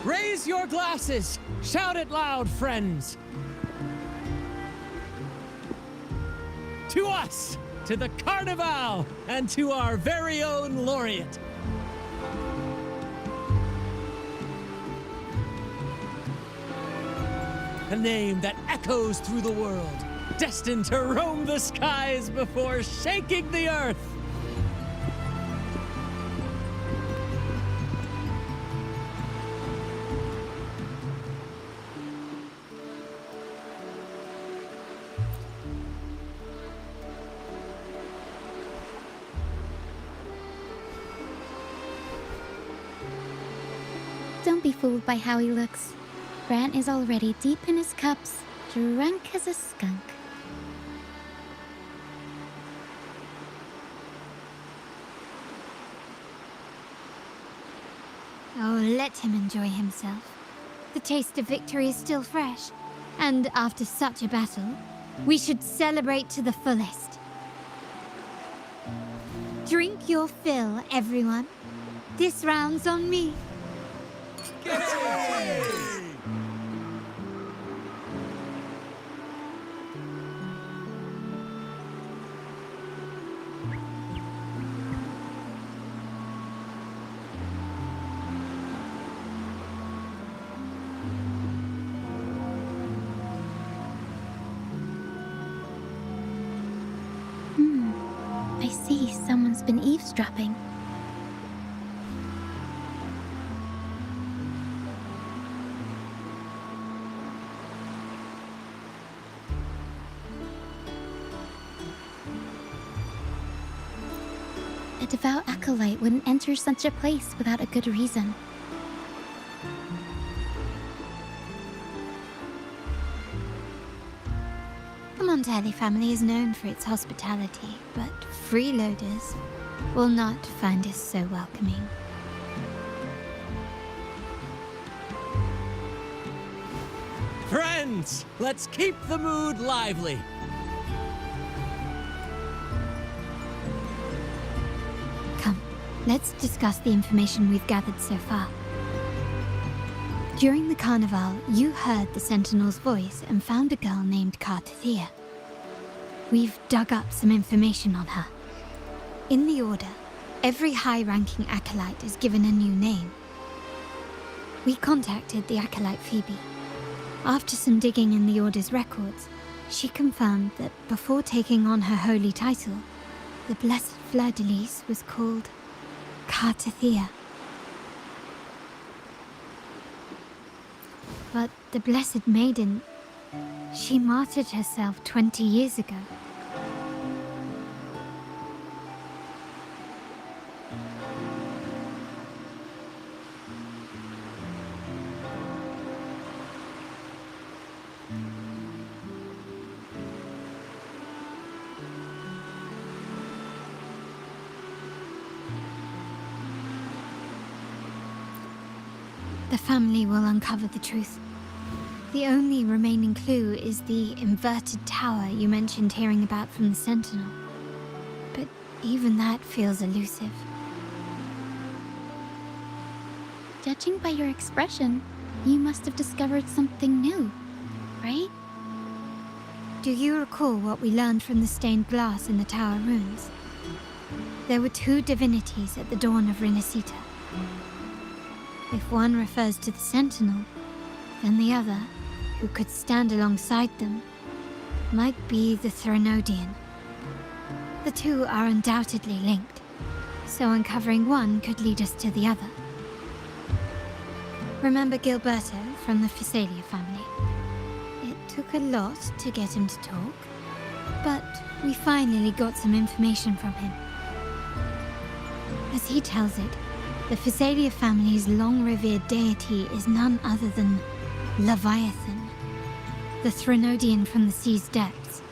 Raise your glasses! Shout it loud, friends! To us! To the Carnival! And to our very own laureate! A name that echoes through the world, destined to roam the skies before shaking the earth! Don't be fooled by how he looks. Brant is already deep in his cups, drunk as a skunk. Oh, let him enjoy himself. The taste of victory is still fresh, and after such a battle, we should celebrate to the fullest. Drink your fill, everyone. This round's on me. I see someone's been eavesdropping. A devout acolyte wouldn't enter such a place without a good reason. The Montelli family is known for its hospitality, but freeloaders will not find us so welcoming. Friends, let's keep the mood lively. Come, let's discuss the information we've gathered so far. During the carnival, you heard the Sentinel's voice and found a girl named Cartathea. We've dug up some information on her. In the Order, every high-ranking acolyte is given a new name. We contacted the acolyte Phoebe. After some digging in the Order's records, she confirmed that before taking on her holy title, the Blessed Fleur-de-Lis was called Cartathea. But the Blessed Maiden, she martyred herself 20 years ago. The family will uncover the truth. The only remaining clue is the inverted tower you mentioned hearing about from the Sentinel. But even that feels elusive. Judging by your expression, you must have discovered something new, right? Do you recall what we learned from the stained glass in the tower ruins? There were two divinities at the dawn of Renacita. If one refers to the Sentinel, then the other, who could stand alongside them, might be the Threnodian. The two are undoubtedly linked, so uncovering one could lead us to the other. Remember Gilberto from the Phasalia family? It took a lot to get him to talk, but we finally got some information from him. As he tells it, the Phasalia family's long-revered deity is none other than Leviathan, the Threnodian from the sea's depths.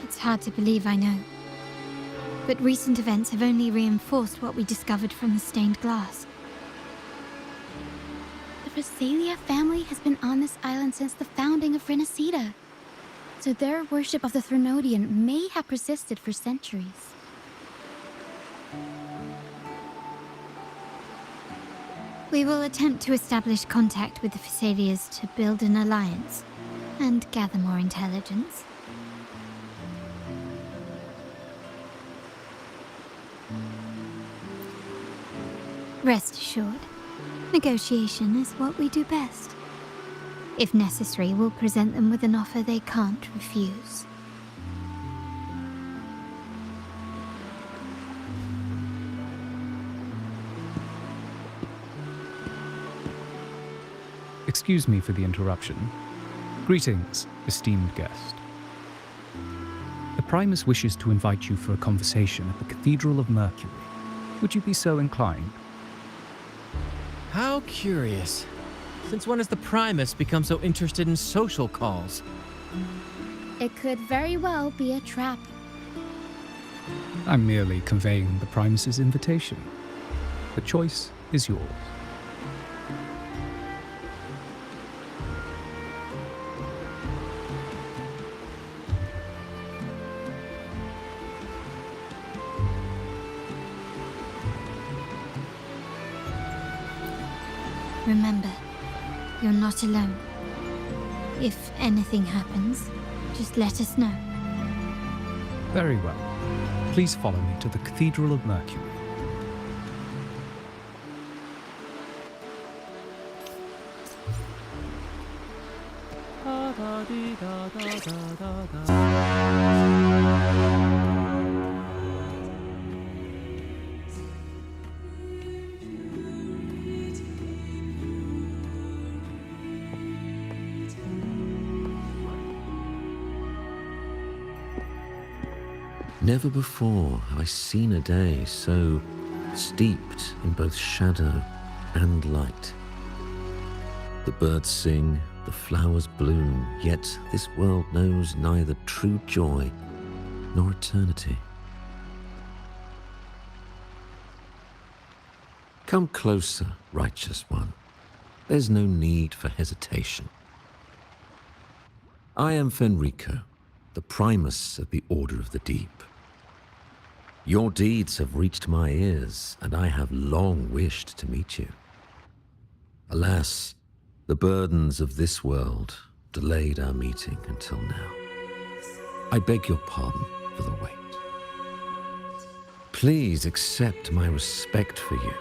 It's hard to believe, I know. But recent events have only reinforced what we discovered from the stained glass. The Phasalia family has been on this island since the founding of Renacita. So their worship of the Threnodian may have persisted for centuries. We will attempt to establish contact with the Phasaelias to build an alliance and gather more intelligence. Rest assured, negotiation is what we do best. If necessary, we'll present them with an offer they can't refuse. Excuse me for the interruption. Greetings, esteemed guest. The Primus wishes to invite you for a conversation at the Cathedral of Mercury. Would you be so inclined? How curious. Since when has the Primus become so interested in social calls? It could very well be a trap. I'm merely conveying the Primus's invitation. The choice is yours. Remember, you're not alone. If anything happens, just let us know. Very well. Please follow me to the Cathedral of Mercury. Never before have I seen a day so steeped in both shadow and light. The birds sing, the flowers bloom, yet this world knows neither true joy nor eternity. Come closer, righteous one. There's no need for hesitation. I am Fenrico, the Primus of the Order of the Deep. Your deeds have reached my ears, and I have long wished to meet you. Alas, the burdens of this world delayed our meeting until now. I beg your pardon for the wait. Please accept my respect for you.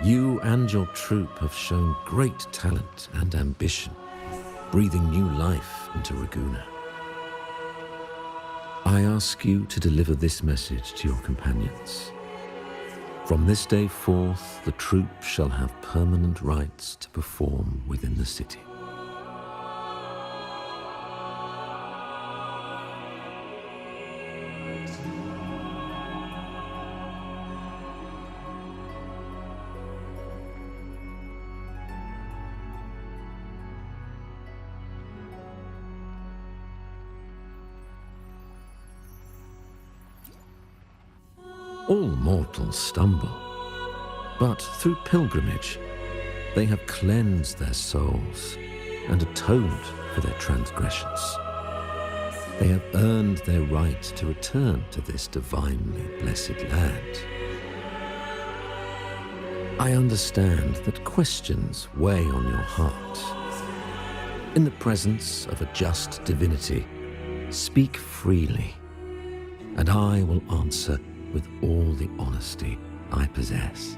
You and your troop have shown great talent and ambition, breathing new life into Raguna. I ask you to deliver this message to your companions. From this day forth, the troop shall have permanent rights to perform within the city. All mortals stumble, but through pilgrimage, they have cleansed their souls and atoned for their transgressions. They have earned their right to return to this divinely blessed land. I understand that questions weigh on your heart. In the presence of a just divinity, speak freely, and I will answer with all the honesty I possess.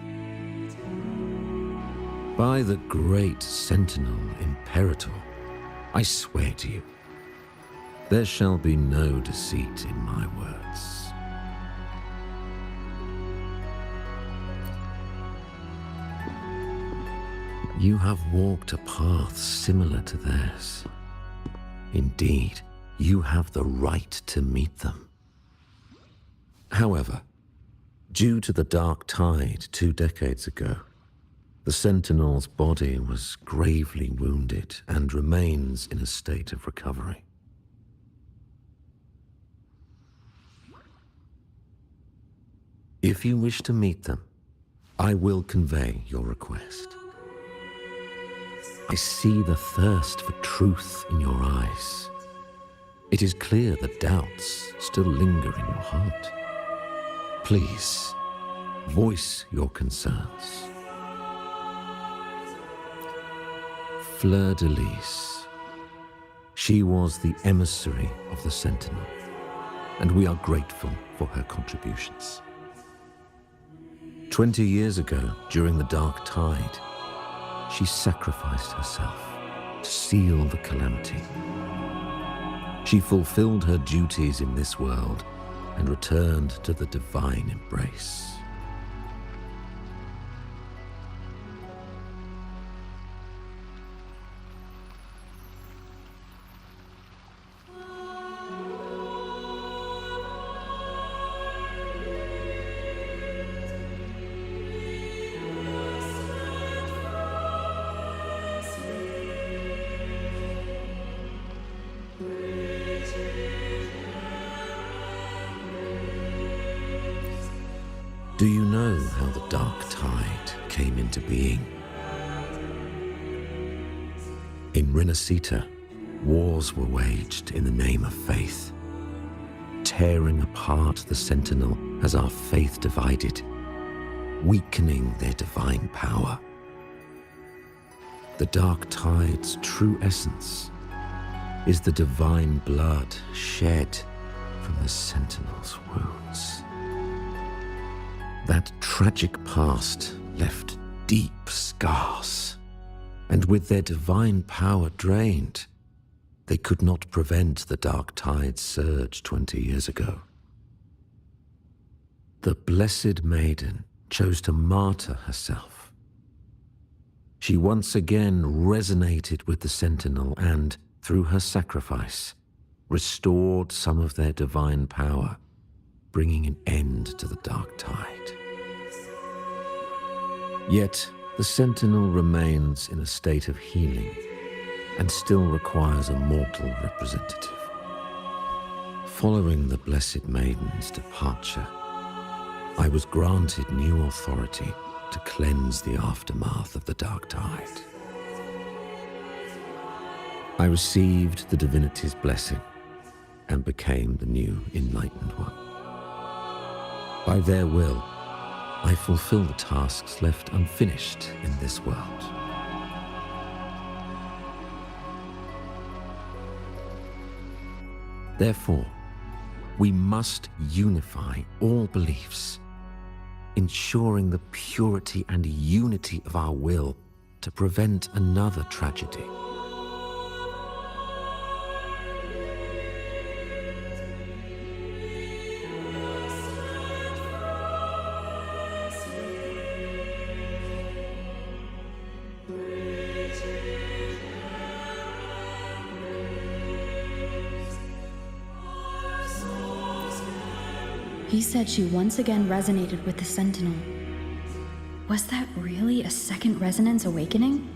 By the great Sentinel Imperator, I swear to you, there shall be no deceit in my words. You have walked a path similar to theirs. Indeed, you have the right to meet them. However, due to the dark tide 2 decades ago, the Sentinel's body was gravely wounded and remains in a state of recovery. If you wish to meet them, I will convey your request. I see the thirst for truth in your eyes. It is clear that doubts still linger in your heart. Please, voice your concerns. Fleur de Lis. She was the emissary of the Sentinel, and we are grateful for her contributions. 20 years ago, during the Dark Tide, she sacrificed herself to seal the calamity. She fulfilled her duties in this world and returned to the divine embrace. Do you know how the Dark Tide came into being? In Renacita, wars were waged in the name of faith, tearing apart the Sentinel as our faith divided, weakening their divine power. The Dark Tide's true essence is the divine blood shed from the Sentinel's wounds. That tragic past left deep scars, and with their divine power drained, they could not prevent the Dark Tide's surge 20 years ago. The Blessed Maiden chose to martyr herself. She once again resonated with the Sentinel and, through her sacrifice, restored some of their divine power, bringing an end to the Dark Tide. Yet, the Sentinel remains in a state of healing and still requires a mortal representative. Following the Blessed Maiden's departure, I was granted new authority to cleanse the aftermath of the Dark Tide. I received the divinity's blessing and became the new Enlightened One. By their will, I fulfill the tasks left unfinished in this world. Therefore, we must unify all beliefs, ensuring the purity and unity of our will to prevent another tragedy. He said she once again resonated with the Sentinel. Was that really a second resonance awakening?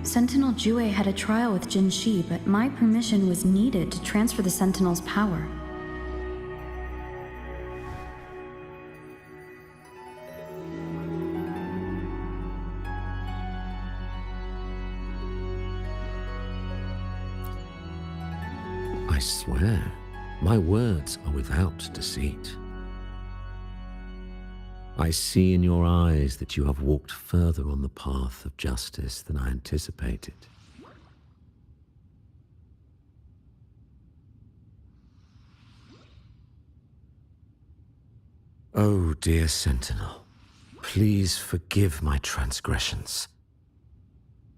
Sentinel Jue had a trial with Jin Shi, but my permission was needed to transfer the Sentinel's power. I swear, my words are without deceit. I see in your eyes that you have walked further on the path of justice than I anticipated. Oh, dear Sentinel, please forgive my transgressions.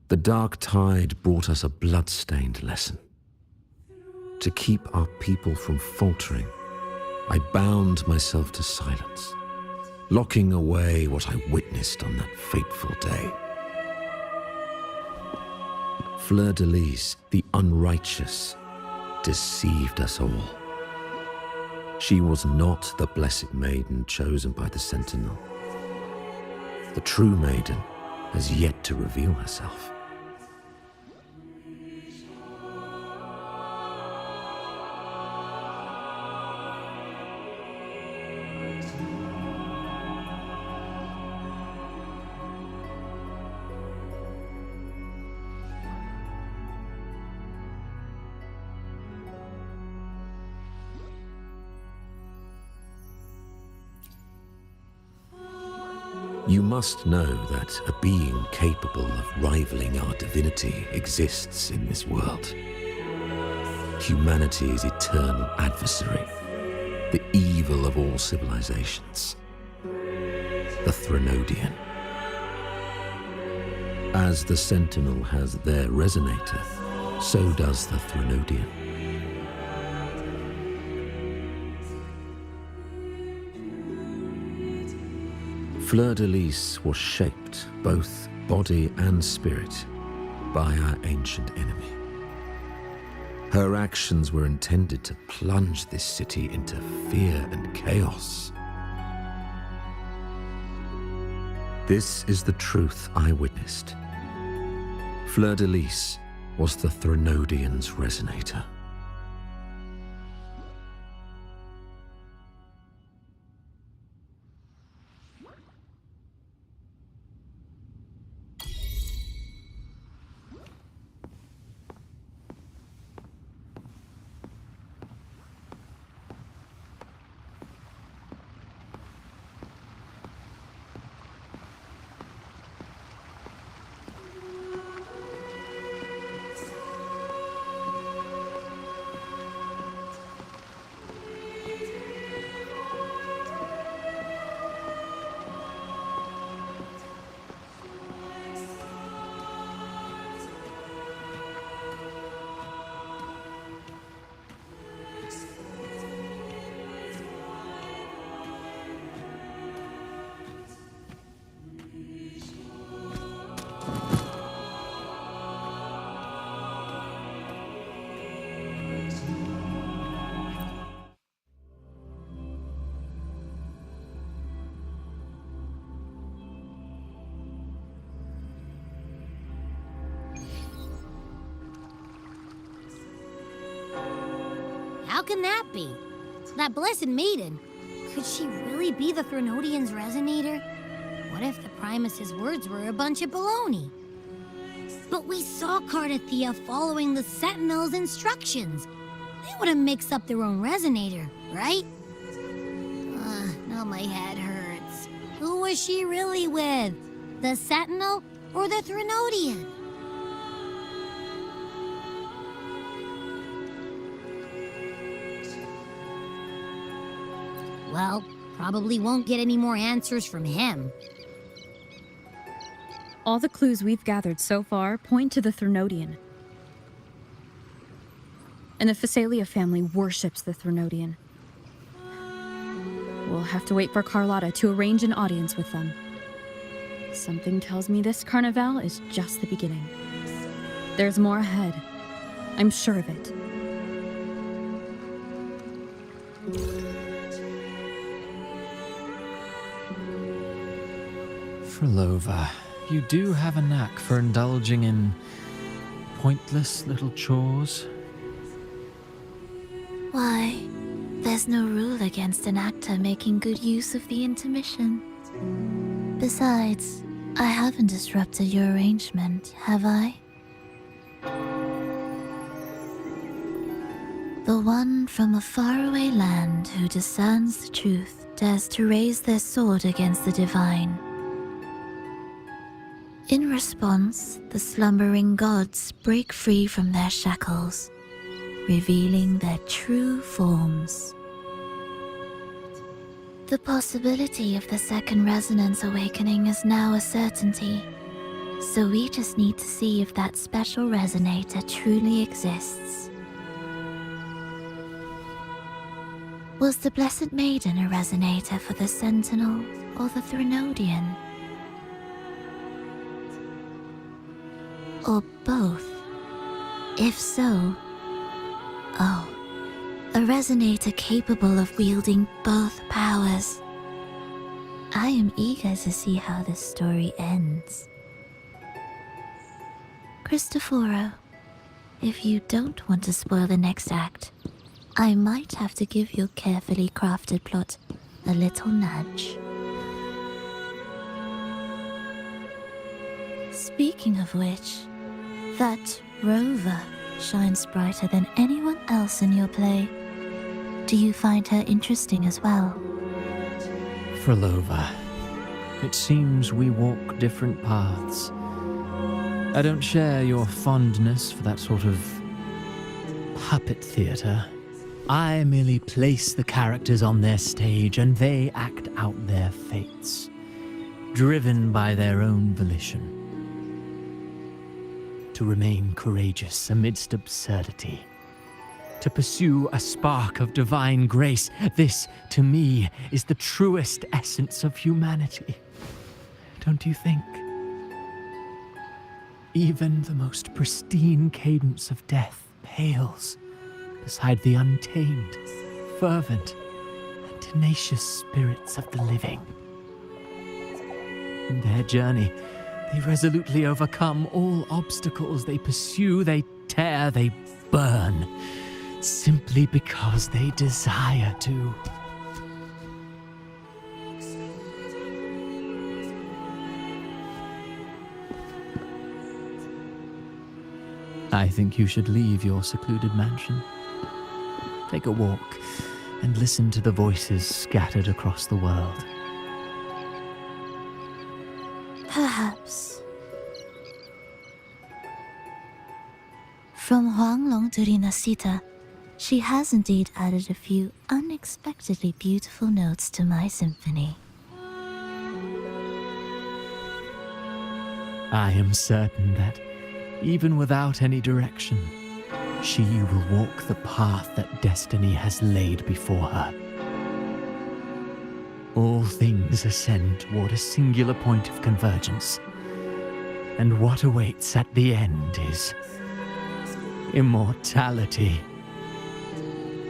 The Dark Tide brought us a blood-stained lesson. To keep our people from faltering, I bound myself to silence, locking away what I witnessed on that fateful day. Fleur de Lis, the unrighteous, deceived us all. She was not the Blessed Maiden chosen by the Sentinel. The true maiden has yet to reveal herself. You must know that a being capable of rivaling our divinity exists in this world. Humanity's eternal adversary, the evil of all civilizations, the Threnodian. As the Sentinel has their resonator, so does the Threnodian. Fleur-de-Lis was shaped, both body and spirit, by our ancient enemy. Her actions were intended to plunge this city into fear and chaos. This is the truth I witnessed. Fleur-de-Lis was the Threnodian's resonator. How can that be? That blessed maiden, could she really be the Threnodian's resonator? What if the Primus's words were a bunch of baloney? But we saw Cardathea following the Sentinel's instructions. They wouldn't mix up their own resonator, right? Now my head hurts. Who was she really with? The Sentinel or the Threnodian? Well, probably won't get any more answers from him. All the clues we've gathered so far point to the Threnodian. And the Phasalia family worships the Threnodian. We'll have to wait for Carlotta to arrange an audience with them. Something tells me this carnival is just the beginning. There's more ahead. I'm sure of it. Frolova, you do have a knack for indulging in pointless little chores. Why, there's no rule against an actor making good use of the intermission. Besides, I haven't disrupted your arrangement, have I? The one from a faraway land who discerns the truth dares to raise their sword against the divine. In response, the slumbering gods break free from their shackles, revealing their true forms. The possibility of the second resonance awakening is now a certainty, so we just need to see if that special resonator truly exists. Was the Blessed Maiden a resonator for the Sentinel or the Threnodian? Or both? If so, a resonator capable of wielding both powers. I am eager to see how this story ends. Cristoforo, if you don't want to spoil the next act, I might have to give your carefully crafted plot a little nudge. Speaking of which, that rover shines brighter than anyone else in your play. Do you find her interesting as well? Frolova, It seems we walk different paths. I don't share your fondness for that sort of puppet theatre. I merely place the characters on their stage and they act out their fates, driven by their own volition. To remain courageous amidst absurdity. To pursue a spark of divine grace. This, to me, is the truest essence of humanity. Don't you think? Even the most pristine cadence of death pales beside the untamed, fervent, and tenacious spirits of the living. In their journey, they resolutely overcome all obstacles. They pursue, they tear, they burn, simply because they desire to. I think you should leave your secluded mansion. Take a walk and listen to the voices scattered across the world. Perhaps. From Huanglong to Rinasita, she has indeed added a few unexpectedly beautiful notes to my symphony. I am certain that, even without any direction, she will walk the path that destiny has laid before her. All things ascend toward a singular point of convergence, and what awaits at the end is immortality.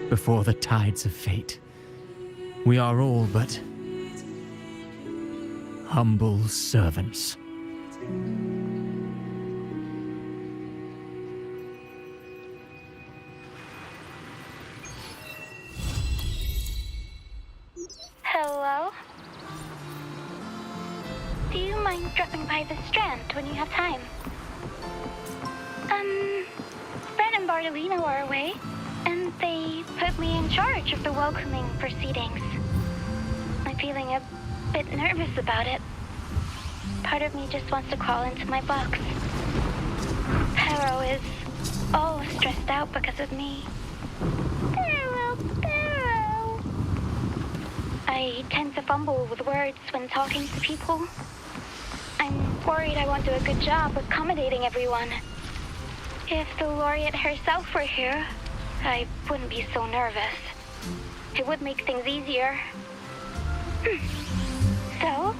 Before the tides of fate, we are all but humble servants. Hello? Do you mind dropping by the Strand when you have time? Fred and Bartolino are away, and they put me in charge of the welcoming proceedings. I'm feeling a bit nervous about it. Part of me just wants to crawl into my box. Pero is all stressed out because of me. Pero. I tend to fumble with words when talking to people. I'm worried I won't do a good job accommodating everyone. If the laureate herself were here, I wouldn't be so nervous. It would make things easier. So,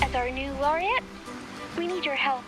as our new laureate, we need your help.